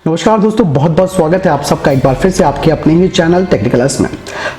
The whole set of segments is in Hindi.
नमस्कार दोस्तों, बहुत बहुत स्वागत है आप सबका एक बार फिर से आपके अपने ही चैनल टेक्निकल अर्स में।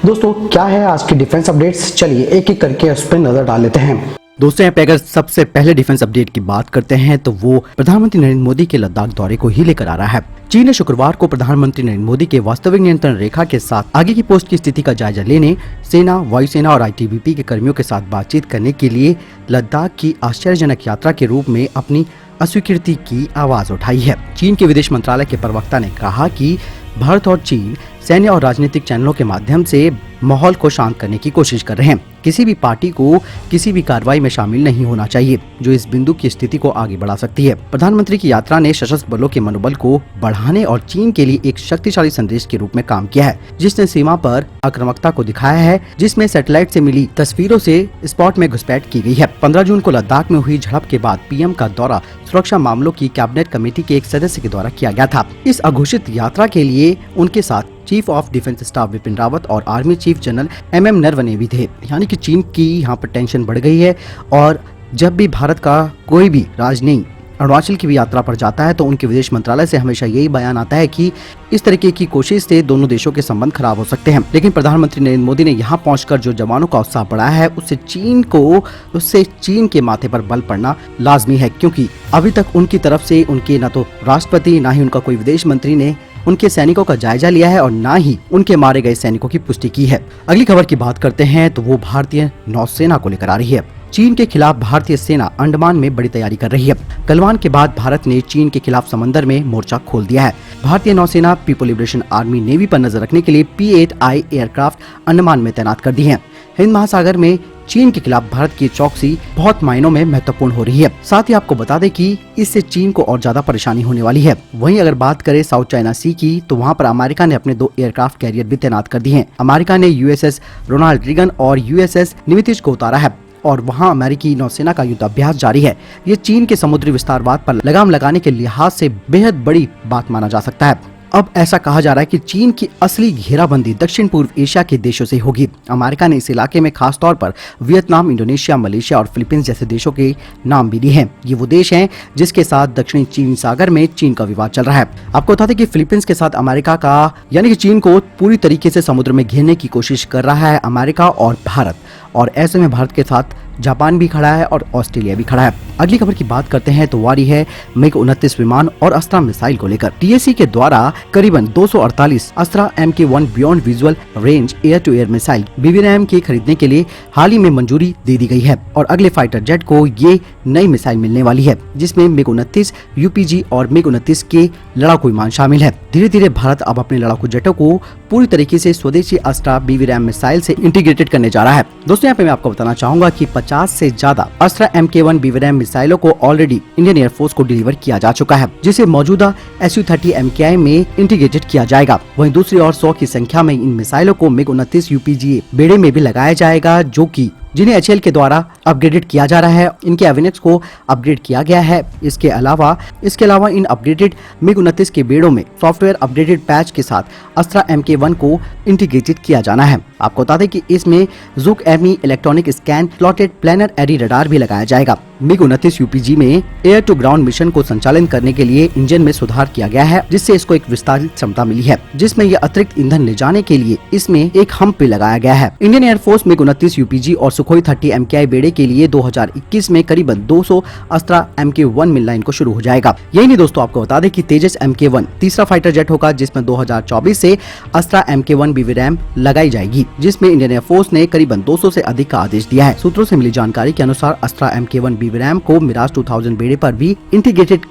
दोस्तों, क्या है आज की डिफेंस अपडेट्स, चलिए एक एक करके उस पर नजर डाल लेते हैं। दोस्तों, यहाँ पे अगर सबसे पहले डिफेंस अपडेट की बात करते हैं तो वो प्रधानमंत्री नरेंद्र मोदी के लद्दाख दौरे को ही लेकर आ रहा है। चीन ने शुक्रवार को प्रधानमंत्री नरेंद्र मोदी के वास्तविक नियंत्रण रेखा के साथ आगे की पोस्ट की स्थिति का जायजा लेने, सेना, वायुसेना और आईटीबीपी के कर्मियों के साथ बातचीत करने के लिए लद्दाख की आश्चर्यजनक यात्रा के रूप में अपनी अस्वीकृति की आवाज उठाई है। चीन के विदेश मंत्रालय के प्रवक्ता ने कहा कि भारत और चीन सैन्य और राजनीतिक चैनलों के माध्यम से माहौल को शांत करने की कोशिश कर रहे हैं। किसी भी पार्टी को किसी भी कार्रवाई में शामिल नहीं होना चाहिए जो इस बिंदु की स्थिति को आगे बढ़ा सकती है। प्रधानमंत्री की यात्रा ने सशस्त्र बलों के मनोबल को बढ़ाने और चीन के लिए एक शक्तिशाली संदेश के रूप में काम किया है, जिसने सीमा पर आक्रामकता को दिखाया है, जिसमें सैटेलाइट से मिली तस्वीरों से स्पॉट में घुसपैठ की गई है। 15 जून को लद्दाख में हुई झड़प के बाद पीएम का दौरा सुरक्षा मामलों की कैबिनेट कमेटी के एक सदस्य के द्वारा किया गया था। इस अघोषित यात्रा के लिए उनके साथ chief of defence staff Vipin Rawat और army chief general MM Naravane भी थे। यानी कि चीन की यहाँ पर टेंशन बढ़ गई है और जब भी भारत का कोई भी राजनयिक अरुणाचल की भी यात्रा पर जाता है तो उनके विदेश मंत्रालय से हमेशा यही बयान आता है कि इस तरीके की कोशिश से दोनों देशों के संबंध खराब हो सकते हैं। लेकिन प्रधानमंत्री नरेंद्र मोदी ने यहाँ पहुंचकर जो जवानों का उत्साह बढ़ाया है उससे चीन के माथे पर बल पड़ना लाजमी है, क्योंकि अभी तक उनकी तरफ से उनके न तो राष्ट्रपति न ही उनका कोई विदेश मंत्री ने उनके सैनिकों का जायजा लिया है और न ही उनके मारे गए सैनिकों की पुष्टि की है। अगली खबर की बात करते हैं तो वो भारतीय नौसेना को लेकर आ रही है। चीन के खिलाफ भारतीय सेना अंडमान में बड़ी तैयारी कर रही है। गलवान के बाद भारत ने चीन के खिलाफ समंदर में मोर्चा खोल दिया है। भारतीय नौसेना पीपल लिबरेशन आर्मी नेवी पर नजर रखने के लिए P-8I एयरक्राफ्ट अंडमान में तैनात कर दी है। हिंद महासागर में चीन के खिलाफ भारत की चौकसी बहुत मायनों में महत्वपूर्ण हो रही है। साथ ही आपको बता दें कि इससे चीन को और ज्यादा परेशानी होने वाली है। वहीं अगर बात करें साउथ चाइना सी की तो वहां पर अमेरिका ने अपने 2 एयरक्राफ्ट कैरियर भी तैनात कर दिए हैं। अमेरिका ने USS रोनाल्ड रीगन और USS निमित्ज को उतारा है और वहां अमेरिकी नौसेना का युद्ध अभ्यास जारी है। ये चीन के समुद्री विस्तारवाद पर लगाम लगाने के लिहाज से बेहद बड़ी बात माना जा सकता है। अब ऐसा कहा जा रहा है कि चीन की असली घेराबंदी दक्षिण पूर्व एशिया के देशों से होगी। अमेरिका ने इस इलाके में खास तौर पर वियतनाम, इंडोनेशिया, मलेशिया और फिलीपींस जैसे देशों के नाम भी लिए हैं। ये वो देश हैं जिसके साथ दक्षिणी चीन सागर में चीन का विवाद चल रहा है। आपको बता दें कि फिलीपींस के साथ अमेरिका का यानी कि चीन को पूरी तरीके से समुद्र में घेरने की कोशिश कर रहा है अमेरिका और भारत, और ऐसे में भारत के साथ जापान भी खड़ा है और ऑस्ट्रेलिया भी खड़ा है। अगली खबर की बात करते हैं तो वारी है MiG-29 विमान और अस्त्रा मिसाइल को लेकर। TAC के द्वारा करीबन 248 Astra MK1 beyond visual range air to air missile BVRAM के खरीदने के लिए हाल ही में मंजूरी दे दी गई है और अगले फाइटर जेट को ये नई मिसाइल मिलने वाली है, जिसमें MiG-29 UPG और MiG-29 के लड़ाकू विमान शामिल है। धीरे धीरे भारत अब अपने लड़ाकू जेटों को पूरी तरीके से स्वदेशी अस्त्रा BVRAM मिसाइल से इंटीग्रेटेड करने जा रहा है। दोस्तों, यहाँ पे मैं आपको बताना चाहूंगा कि 50 से ज्यादा अस्त्रा MK1 BVRAM मिसाइलों को ऑलरेडी इंडियन एयरफोर्स को डिलीवर किया जा चुका है, जिसे मौजूदा Su-30 MKI में इंटीग्रेटेड किया जाएगा। वहीं दूसरी ओर 100 की संख्या में इन मिसाइलों को MiG-29 UPG बेड़े में भी लगाया जाएगा, जो कि जिन्हें HAL के द्वारा अपग्रेडेड किया जा रहा है। इनके एविनेक्स को अपग्रेड किया गया है। इसके अलावा इन अपग्रेडेड MiG-29 के बेड़ों में सॉफ्टवेयर अपडेटेड पैच के साथ अस्त्रा MK1 को इंटीग्रेटेड किया जाना है। आपको बता दें कि इसमें Zhuk ME electronic scan slotted planar array radar भी लगाया जाएगा। MiG-29 UPG में एयर टू ग्राउंड मिशन को संचालन करने के लिए इंजन में सुधार किया गया है, जिससे इसको एक विस्तारित क्षमता मिली है, जिसमें यह अतिरिक्त ईंधन ले जाने के लिए इसमें एक हम्प भी लगाया गया है। इंडियन एयरफोर्स MiG-29 UPG और सुखोई 30 MKI बेड़े के लिए 2021 में करीबन 200 अस्त्रा MK1 मिलना इनको शुरू हो जाएगा। यही नहीं दोस्तों, आपको बता दें कि तेजस MK1 तीसरा फाइटर जेट होगा, जिसमें 2024 से अस्त्रा MK1 BVRAM लगाई जाएगी, जिसमें इंडियन एयरफोर्स ने करीबन 200 से अधिक का आदेश दिया है। सूत्रों से मिली जानकारी के अनुसार अस्त्रा MK1 BVRAM को मिराज 2000 बेड़े पर भी इंटीग्रेटेड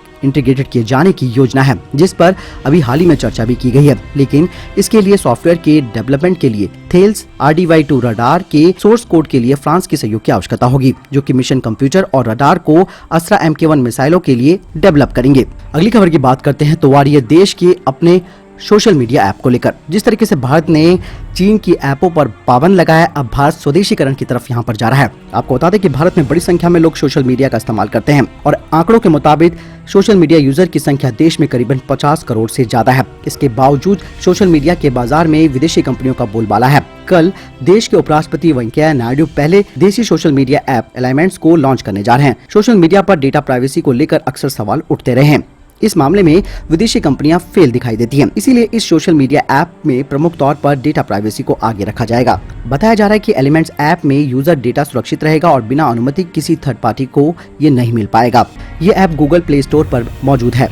किए जाने की योजना है, जिस पर अभी हाल ही में चर्चा भी की गई है। लेकिन इसके लिए सॉफ्टवेयर के डेवलपमेंट के लिए थेल्स RDY2 रडार के सोर्स कोड के लिए फ्रांस की सहयोग की आवश्यकता होगी, जो कि मिशन कंप्यूटर और रडार को अस्त्रा MK1 मिसाइलों के लिए डेवलप करेंगे। अगली खबर की बात करते हैं तो वारी देश के अपने सोशल मीडिया ऐप को लेकर। जिस तरीके से भारत ने चीन की ऐपों पर पाबंद लगाया, अब भारत स्वदेशीकरण की तरफ यहाँ पर जा रहा है। आपको बता दें कि भारत में बड़ी संख्या में लोग सोशल मीडिया का इस्तेमाल करते हैं और आंकड़ों के मुताबिक सोशल मीडिया यूजर की संख्या देश में करीबन 50 करोड़ से ज्यादा है। इसके बावजूद सोशल मीडिया के बाजार में विदेशी कंपनियों का बोलबाला है। कल देश के उपराष्ट्रपति वेंकैया नायडू पहले देशी सोशल मीडिया ऐप एलाइमेंट्स को लॉन्च करने जा रहे हैं। सोशल मीडिया पर डेटा प्राइवेसी को लेकर अक्सर सवाल उठते रहे हैं। इस मामले में विदेशी कंपनियां फेल दिखाई देती हैं। इसीलिए इस सोशल मीडिया ऐप में प्रमुख तौर पर डेटा प्राइवेसी को आगे रखा जाएगा। बताया जा रहा है कि एलिमेंट्स ऐप में यूजर डेटा सुरक्षित रहेगा और बिना अनुमति किसी थर्ड पार्टी को ये नहीं मिल पाएगा। ये ऐप गूगल प्ले स्टोर पर मौजूद है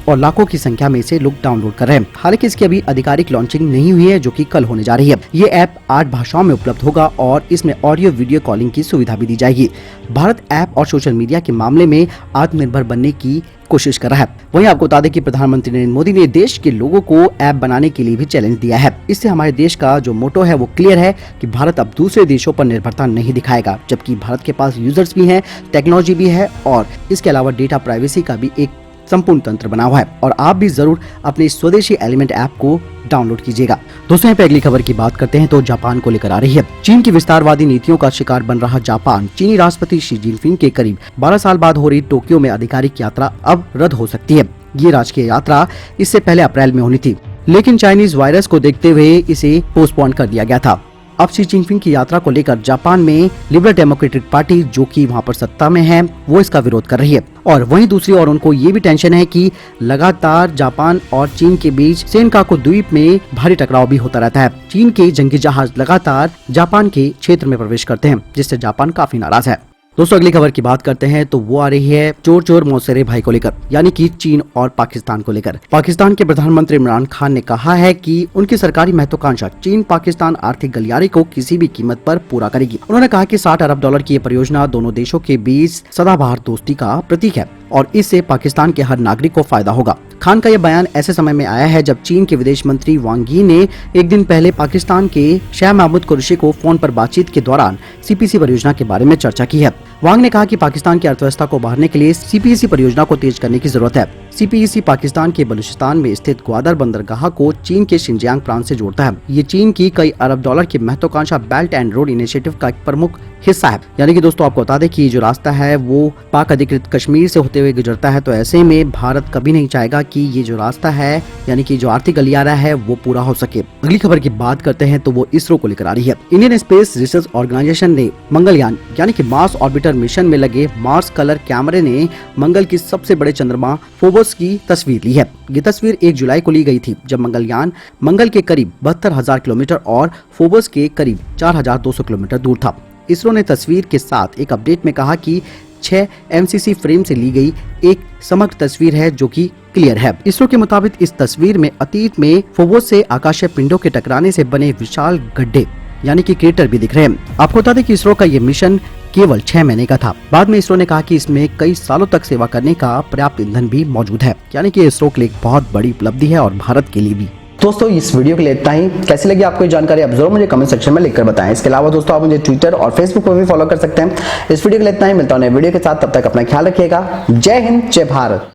और लाखों की संख्या में इसे लोग डाउनलोड कर रहे हैं। हालांकि इसकी अभी आधिकारिक लॉन्चिंग नहीं हुई है, जो कि कल होने जा रही है। ये ऐप 8 भाषाओं में उपलब्ध होगा और इसमें ऑडियो वीडियो कॉलिंग की सुविधा भी दी जाएगी। भारत ऐप और सोशल मीडिया के मामले में आत्मनिर्भर बनने की कोशिश कर रहा है। वहीं आपको बता दें कि प्रधानमंत्री नरेंद्र मोदी ने देश के लोगों को ऐप बनाने के लिए भी चैलेंज दिया है। इससे हमारे देश का जो मोटो है वो क्लियर है कि भारत अब दूसरे देशों पर निर्भरता नहीं दिखाएगा, जबकि भारत के पास यूजर्स भी हैं, टेक्नोलॉजी भी है और इसके अलावा डेटा प्राइवेसी का भी एक संपूर्ण तंत्र बना हुआ है। और आप भी जरूर अपने स्वदेशी एलिमेंट ऐप को डाउनलोड कीजिएगा। दोस्तों यहाँ पे अगली खबर की बात करते हैं तो जापान को लेकर आ रही है। चीन की विस्तारवादी नीतियों का शिकार बन रहा जापान चीनी राष्ट्रपति शी जिनपिंग के करीब 12 साल बाद हो रही टोक्यो में आधिकारिक यात्रा अब रद्द हो सकती है। ये राजकीय यात्रा इससे पहले अप्रैल में होनी थी, लेकिन चाइनीज वायरस को देखते हुए इसे पोस्टपोन कर दिया गया था। अब शी जिनपिंग की यात्रा को लेकर जापान में लिबरल डेमोक्रेटिक पार्टी, जो कि वहां पर सत्ता में है, वो इसका विरोध कर रही है। और वहीं दूसरी ओर उनको ये भी टेंशन है कि लगातार जापान और चीन के बीच सेनकाकू द्वीप में भारी टकराव भी होता रहता है। चीन के जंगी जहाज लगातार जापान के क्षेत्र में प्रवेश करते हैं, जिससे जापान काफी नाराज है। दोस्तों अगली खबर की बात करते हैं तो वो आ रही है चोर चोर मौसेरे भाई को लेकर, यानी कि चीन और पाकिस्तान को लेकर। पाकिस्तान के प्रधानमंत्री इमरान खान ने कहा है कि उनकी सरकारी महत्वाकांक्षा चीन पाकिस्तान आर्थिक गलियारे को किसी भी कीमत पर पूरा करेगी। उन्होंने कहा कि $60 अरब की ये परियोजना दोनों देशों के बीच सदाबहार दोस्ती का प्रतीक है और इससे पाकिस्तान के हर नागरिक को फायदा होगा। खान का यह बयान ऐसे समय में आया है जब चीन के विदेश मंत्री वांग यी ने एक दिन पहले पाकिस्तान के शाह महमूद कुरैशी को फोन पर बातचीत के दौरान सीपीसी परियोजना के बारे में चर्चा की है। वांग ने कहा कि पाकिस्तान की अर्थव्यवस्था को उभारने के लिए सीपीसी परियोजना को तेज करने की जरूरत है। सीपीसी पाकिस्तान के बलूचिस्तान में स्थित ग्वादर बंदरगाह को चीन के शिनजियांग प्रांत से जोड़ता है। ये चीन की कई अरब डॉलर की महत्वाकांक्षा बेल्ट एंड रोड इनिशिएटिव का एक प्रमुख हिस्सा है। यानी कि दोस्तों आपको बता दें कि जो रास्ता है वो पाक अधिकृत कश्मीर से होते हुए गुजरता है। तो ऐसे में भारत कभी नहीं चाहेगा कि ये जो रास्ता है, यानी कि जो आर्थिक गलियारा है, वो पूरा हो सके। अगली खबर की बात करते हैं तो वो इसरो को लेकर आ रही है। इंडियन स्पेस रिसर्च ऑर्गेनाइजेशन ने मंगलयान यानी कि मार्स ऑर्बिटर मिशन में लगे मार्स कलर कैमरे ने मंगल की सबसे बड़े चंद्रमा फोबोस की तस्वीर ली है। ये तस्वीर 1 जुलाई को ली गई थी, जब मंगलयान मंगल के करीब 72,000 किलोमीटर और फोबोस के करीब 4,200 किलोमीटर दूर था। इसरो ने तस्वीर के साथ एक अपडेट में कहा कि 6 MCC फ्रेम से ली गई एक समग्र तस्वीर है जो कि क्लियर है। इसरो के मुताबिक इस तस्वीर में अतीत में फोबोस से आकाशीय पिंडों के टकराने से बने विशाल गड्ढे यानी कि क्रेटर भी दिख रहे हैं। आपको बता दें कि इसरो का ये मिशन केवल 6 महीने का था। बाद में इसरो ने कहा कि इसमें कई सालों तक सेवा करने का पर्याप्त ईंधन भी मौजूद है, यानी कि इसरो के लिए एक बहुत बड़ी उपलब्धि है और भारत के लिए भी। दोस्तों इस वीडियो के लिए इतना ही। कैसी लगी आपको ये जानकारी आप जरूर मुझे कमेंट सेक्शन में लिखकर बताएं। इसके अलावा दोस्तों आप मुझे ट्विटर और फेसबुक पर भी फॉलो कर सकते हैं। इस वीडियो के लिए इतना ही, मिलता हूं नए वीडियो के साथ, तब तक अपना ख्याल रखिएगा। जय हिंद, जय भारत।